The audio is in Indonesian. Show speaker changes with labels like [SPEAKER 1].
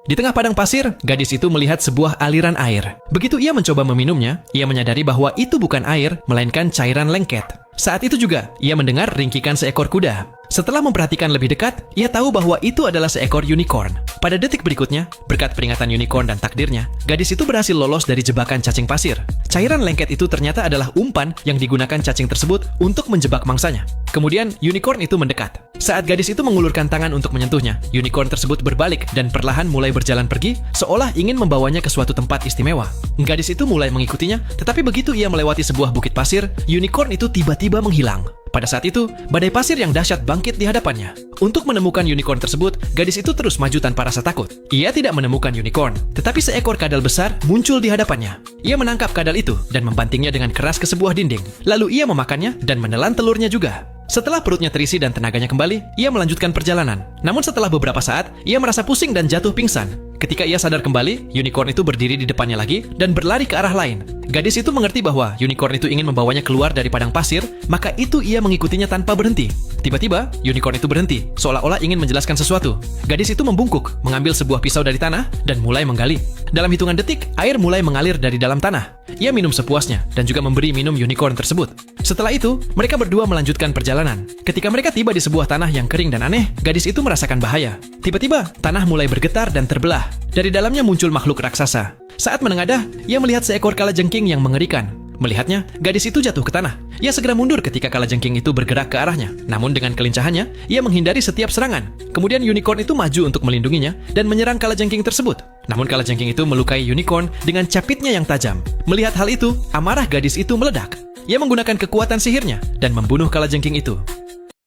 [SPEAKER 1] Di tengah padang pasir, gadis itu melihat sebuah aliran air. Begitu ia mencoba meminumnya, ia menyadari bahwa itu bukan air, melainkan cairan lengket. Saat itu juga, ia mendengar ringkikan seekor kuda. Setelah memperhatikan lebih dekat, ia tahu bahwa itu adalah seekor unicorn. Pada detik berikutnya, berkat peringatan unicorn dan takdirnya, gadis itu berhasil lolos dari jebakan cacing pasir. Cairan lengket itu ternyata adalah umpan yang digunakan cacing tersebut untuk menjebak mangsanya. Kemudian, unicorn itu mendekat. Saat gadis itu mengulurkan tangan untuk menyentuhnya, unicorn tersebut berbalik dan perlahan mulai berjalan pergi, seolah ingin membawanya ke suatu tempat istimewa. Gadis itu mulai mengikutinya, tetapi begitu ia melewati sebuah bukit pasir, unicorn itu tiba-tiba menghilang. Pada saat itu, badai pasir yang dahsyat bangkit di hadapannya. Untuk menemukan unicorn tersebut, gadis itu terus maju tanpa rasa takut. Ia tidak menemukan unicorn, tetapi seekor kadal besar muncul di hadapannya. Ia menangkap kadal itu dan membantingnya dengan keras ke sebuah dinding. Lalu ia memakannya dan menelan telurnya juga. Setelah perutnya terisi dan tenaganya kembali, ia melanjutkan perjalanan. Namun setelah beberapa saat, ia merasa pusing dan jatuh pingsan. Ketika ia sadar kembali, unicorn itu berdiri di depannya lagi dan berlari ke arah lain. Gadis itu mengerti bahwa unicorn itu ingin membawanya keluar dari padang pasir, maka itu ia mengikutinya tanpa berhenti. Tiba-tiba, unicorn itu berhenti, seolah-olah ingin menjelaskan sesuatu. Gadis itu membungkuk, mengambil sebuah pisau dari tanah, dan mulai menggali. Dalam hitungan detik, air mulai mengalir dari dalam tanah. Ia minum sepuasnya, dan juga memberi minum unicorn tersebut. Setelah itu, mereka berdua melanjutkan perjalanan. Ketika mereka tiba di sebuah tanah yang kering dan aneh, gadis itu merasakan bahaya. Tiba-tiba, tanah mulai bergetar dan terbelah. Dari dalamnya muncul makhluk raksasa. Saat menengadah, ia melihat seekor kalajengking yang mengerikan. Melihatnya, gadis itu jatuh ke tanah. Ia segera mundur ketika kalajengking itu bergerak ke arahnya. Namun dengan kelincahannya, ia menghindari setiap serangan. Kemudian unicorn itu maju untuk melindunginya dan menyerang kalajengking tersebut. Namun kalajengking itu melukai unicorn dengan capitnya yang tajam. Melihat hal itu, amarah gadis itu meledak. Ia menggunakan kekuatan sihirnya dan membunuh kalajengking itu.